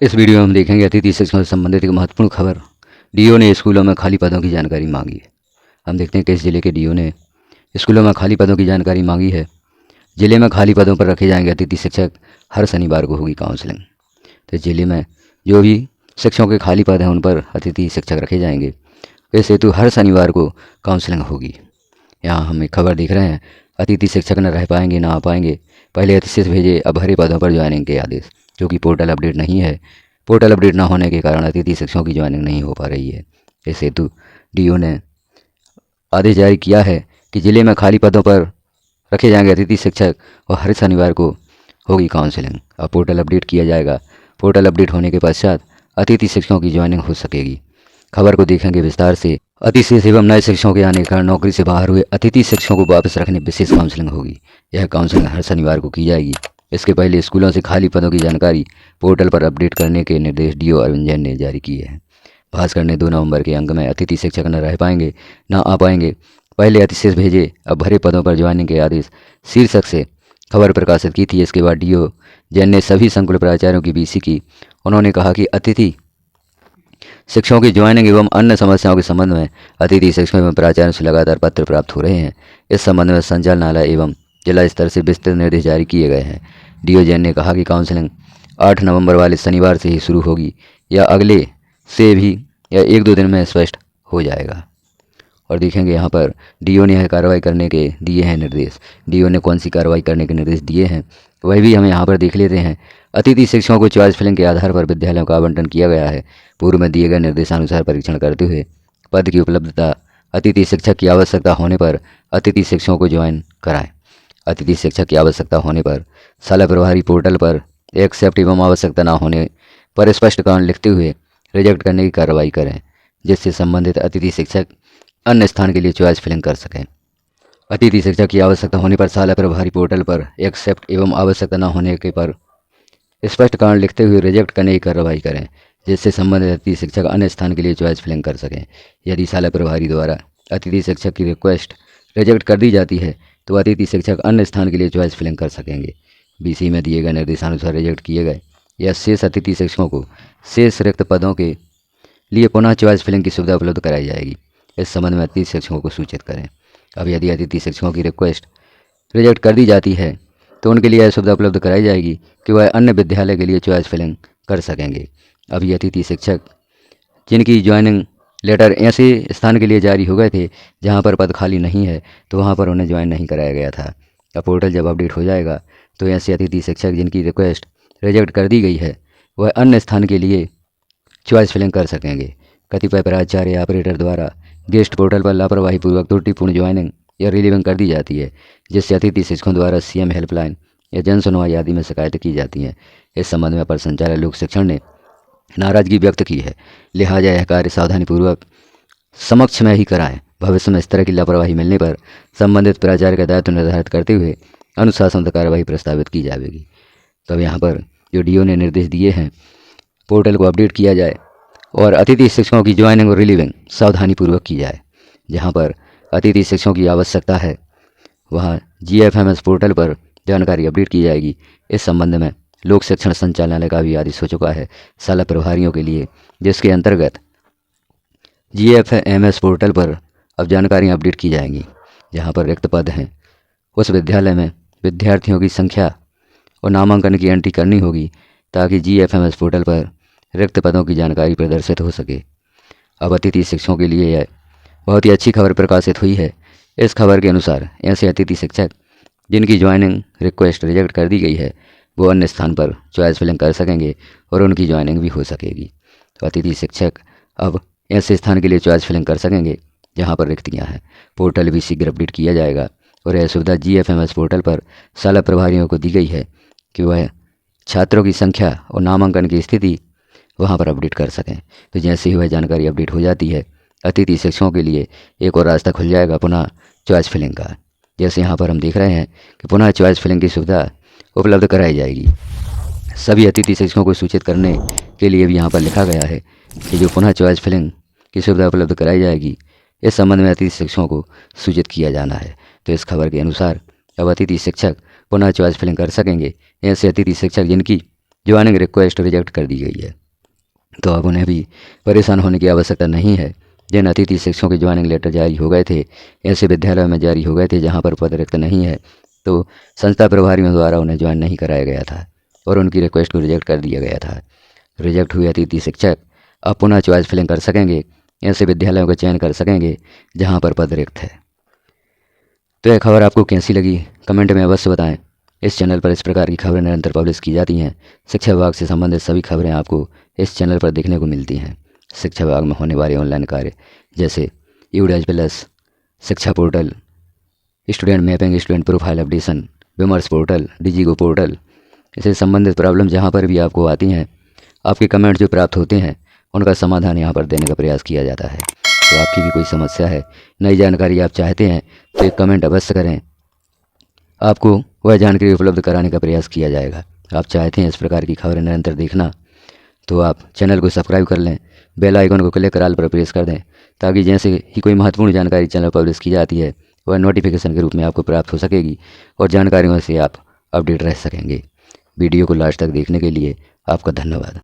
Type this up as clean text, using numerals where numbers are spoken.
इस वीडियो में हम देखेंगे अतिथि शिक्षकों से संबंधित एक महत्वपूर्ण खबर। डीओ ने स्कूलों में खाली पदों की जानकारी मांगी है। हम देखते हैं किस जिले के डीओ ने स्कूलों में खाली पदों की जानकारी मांगी है। जिले में खाली पदों पर रखे जाएंगे अतिथि शिक्षक, हर शनिवार को होगी काउंसलिंग। तो जिले में जो भी शिक्षकों के खाली पद हैं उन पर अतिथि शिक्षक रखे जाएंगे। इस हेतु हर शनिवार को काउंसलिंग होगी। यहाँ हम एक खबर देख रहे हैं, अतिथि शिक्षक न रह पाएंगे ना आ पाएंगे, पहले अतिथि भेजे अब भरे पदों पर ज्वाइनिंग के आदेश। क्योंकि पोर्टल अपडेट नहीं है, पोर्टल अपडेट ना होने के कारण अतिथि शिक्षकों की ज्वाइनिंग नहीं हो पा रही है। इस हेतु डीओ ने आदेश जारी किया है कि जिले में खाली पदों पर रखे जाएंगे अतिथि शिक्षक और हर शनिवार को होगी काउंसलिंग। अब पोर्टल अपडेट किया जाएगा। पोर्टल अपडेट होने के पश्चात अतिथि शिक्षकों की ज्वाइनिंग हो सकेगी। खबर को देखेंगे विस्तार से। अतिथि एवं नए शिक्षकों के आने के कारण नौकरी से बाहर हुए अतिथि शिक्षकों को वापस रखने विशेष काउंसलिंग होगी। यह काउंसलिंग हर शनिवार को की जाएगी। इसके पहले स्कूलों से खाली पदों की जानकारी पोर्टल पर अपडेट करने के निर्देश डीओ अरविंद जैन ने जारी किए हैं। भास्कर ने 2 नवंबर के अंक में अतिथि शिक्षक न रह पाएंगे न आ पाएंगे, पहले अतिथि भेजे अब भरे पदों पर ज्वाइनिंग के आदेश शीर्षक से खबर प्रकाशित की थी। इसके बाद डीओ जैन ने सभी संकुल प्राचार्यों की बीसी की। उन्होंने कहा कि अतिथि शिक्षकों की ज्वाइनिंग एवं अन्य समस्याओं के संबंध में अतिथि शिक्षकों एवं प्राचार्यों से लगातार पत्र प्राप्त हो रहे हैं। इस संबंध में संचालनालय एवं जिला स्तर से विस्तृत निर्देश जारी किए गए हैं। डीओ जैन ने कहा कि काउंसलिंग 8 नवंबर वाले शनिवार से ही शुरू होगी या अगले से भी या 1-2 दिन में स्पष्ट हो जाएगा। और देखेंगे यहाँ पर डीओ ने यह कार्रवाई करने के दिए हैं निर्देश। डीओ ने कौन सी कार्रवाई करने के निर्देश दिए हैं वह भी हम यहाँ पर देख लेते हैं। अतिथि शिक्षकों को चॉइस फिलिंग के आधार पर विद्यालयों का आवंटन किया गया है। पूर्व में दिए गए निर्देशानुसार परीक्षण करते हुए पद की उपलब्धता, अतिथि शिक्षक की आवश्यकता होने पर अतिथि शिक्षकों को ज्वाइन कराएं। अतिथि शिक्षक की आवश्यकता होने पर शाला प्रभारी पोर्टल पर एक्सेप्ट एवं आवश्यकता न होने पर स्पष्ट कारण लिखते हुए रिजेक्ट करने की कार्रवाई करें, जिससे संबंधित अतिथि शिक्षक अन्य स्थान के लिए चॉइस फिलिंग कर सकें। अतिथि शिक्षक की आवश्यकता होने पर शाला प्रभारी पोर्टल पर एक्सेप्ट एवं आवश्यकता न होने के पर स्पष्ट कारण लिखते हुए रिजेक्ट करने की कार्रवाई करें, जिससे संबंधित अतिथि शिक्षक अन्य स्थान के लिए चॉइस फिलिंग कर सकें। यदि शाला प्रभारी द्वारा अतिथि शिक्षक की रिक्वेस्ट रिजेक्ट कर दी जाती है तो अतिथि शिक्षक अन्य स्थान के लिए चॉइस फिलिंग कर सकेंगे। बीसी में दिए गए निर्देशानुसार रिजेक्ट किए गए या शेष अतिथि शिक्षकों को शेष रिक्त पदों के लिए पुनः चॉइस फिलिंग की सुविधा उपलब्ध कराई जाएगी। इस संबंध में अतिथि शिक्षकों को सूचित करें। अब यदि अतिथि शिक्षकों की रिक्वेस्ट रिजेक्ट कर दी जाती है तो उनके लिए यह सुविधा उपलब्ध कराई जाएगी कि वह अन्य विद्यालय के लिए चॉइस फिलिंग कर सकेंगे। अभी अतिथि शिक्षक जिनकी ज्वाइनिंग लेटर ऐसे स्थान के लिए जारी हो गए थे जहां पर पद खाली नहीं है तो वहां पर उन्हें ज्वाइन नहीं कराया गया था। अब पोर्टल जब अपडेट हो जाएगा तो ऐसे अतिथि शिक्षक जिनकी रिक्वेस्ट रिजेक्ट कर दी गई है वह अन्य स्थान के लिए चॉइस फिलिंग कर सकेंगे। कतिपय प्राचार्य ऑपरेटर द्वारा गेस्ट पोर्टल पर लापरवाही पूर्वक त्रुटिपूर्ण ज्वाइनिंग या रिलीविंग कर दी जाती है, जिससे अतिथि शिक्षकों द्वारा सीएम हेल्पलाइन या जन सुनवाई आदि में शिकायत की जाती हैं। इस संबंध में अपर संचालक लोक शिक्षण ने नाराजगी व्यक्त की है। लिहाजा यह कार्य सावधानीपूर्वक समक्ष में ही कराएं। भविष्य में इस तरह की लापरवाही मिलने पर संबंधित प्राचार्य का दायित्व निर्धारित करते हुए अनुशासनात्मक कार्रवाई प्रस्तावित की जाएगी। तब यहाँ पर जो डीओ ने निर्देश दिए हैं, पोर्टल को अपडेट किया जाए और अतिथि शिक्षकों की ज्वाइनिंग और रिलीविंग सावधानीपूर्वक की जाए। जहाँ पर अतिथि शिक्षकों की आवश्यकता है वहाँ जीएफएमएस पोर्टल पर जानकारी अपडेट की जाएगी। इस संबंध में लोक शिक्षण संचालनालय का भी आदेश हो चुका है शाला प्रभारियों के लिए, जिसके अंतर्गत जीएफएमएस पोर्टल पर अब जानकारियाँ अपडेट की जाएंगी। जहाँ पर रिक्त पद हैं उस विद्यालय में विद्यार्थियों की संख्या और नामांकन की एंट्री करनी होगी ताकि जीएफएमएस पोर्टल पर रिक्त पदों की जानकारी प्रदर्शित हो सके। अब अतिथि शिक्षकों के लिए यह बहुत ही अच्छी खबर प्रकाशित हुई है। इस खबर के अनुसार ऐसे अतिथि शिक्षक जिनकी ज्वाइनिंग रिक्वेस्ट रिजेक्ट कर दी गई है वो अन्य स्थान पर चॉइस फिलिंग कर सकेंगे और उनकी ज्वाइनिंग भी हो सकेगी। तो अतिथि शिक्षक अब ऐसे स्थान के लिए चॉइस फिलिंग कर सकेंगे जहाँ पर रिक्तियाँ हैं। पोर्टल भी शीघ्र अपडेट किया जाएगा और यह सुविधा जीएफएमएस पोर्टल पर शाला प्रभारियों को दी गई है कि वह छात्रों की संख्या और नामांकन की स्थिति वहाँ पर अपडेट कर सकें। तो जैसे ही वह जानकारी अपडेट हो जाती है अतिथि शिक्षकों के लिए एक और रास्ता खुल जाएगा पुनः चॉइस फिलिंग का। जैसे यहाँ पर हम देख रहे हैं कि पुनः चॉइस फिलिंग की सुविधा उपलब्ध कराई जाएगी। सभी अतिथि शिक्षकों को सूचित करने के लिए भी यहाँ पर लिखा गया है कि जो पुनः चॉइस फिलिंग की सुविधा उपलब्ध कराई जाएगी इस संबंध में अतिथि शिक्षकों को सूचित किया जाना है। तो इस खबर के अनुसार अब अतिथि शिक्षक पुनः चॉइस फिलिंग कर सकेंगे। ऐसे अतिथि शिक्षक जिनकी ज्वाइनिंग रिक्वेस्ट रिजेक्ट कर दी गई है। तो अब उन्हें भी परेशान होने की आवश्यकता नहीं है। जिन अतिथि शिक्षकों के ज्वाइनिंग लेटर जारी हो गए थे, ऐसे विद्यालयों में जारी हो गए थे जहाँ पर पद रिक्त नहीं है, तो संस्था प्रभारियों द्वारा उन्हें ज्वाइन नहीं कराया गया था और उनकी रिक्वेस्ट को रिजेक्ट कर दिया गया था। रिजेक्ट हुए अतिथि शिक्षक अब पुनः चॉइस फिलिंग कर सकेंगे, ऐसे विद्यालयों का चयन कर सकेंगे जहाँ पर पद रिक्त है। तो यह खबर आपको कैसी लगी कमेंट में अवश्य बताएं। इस चैनल पर इस प्रकार की खबरें निरंतर पब्लिश की जाती हैं। शिक्षा विभाग से संबंधित सभी खबरें आपको इस चैनल पर देखने को मिलती हैं। शिक्षा विभाग में होने वाले ऑनलाइन कार्य जैसे यूडाइज प्लस, शिक्षा portal, student mapping, student profile updation, विमर्श पोर्टल, डिजिगो पोर्टल, इससे संबंधित प्रॉब्लम जहाँ पर भी आपको आती हैं, आपके कमेंट जो प्राप्त होते हैं उनका समाधान यहाँ पर देने का प्रयास किया जाता है। तो आपकी भी कोई समस्या है, नई जानकारी आप चाहते हैं तो एक कमेंट अवश्य करें, आपको वह जानकारी उपलब्ध कराने का प्रयास किया जाएगा। आप चाहते हैं इस प्रकार की खबरें निरंतर देखना तो आप चैनल को सब्सक्राइब कर लें, बेल आइकन को क्लिक कर ऑल पर प्रेस कर दें, ताकि जैसे ही कोई महत्वपूर्ण जानकारी चैनल पर पब्लिश की जाती है वह नोटिफिकेशन के रूप में आपको प्राप्त हो सकेगी और जानकारियों से आप अपडेट रह सकेंगे। वीडियो को लास्ट तक देखने के लिए आपका धन्यवाद।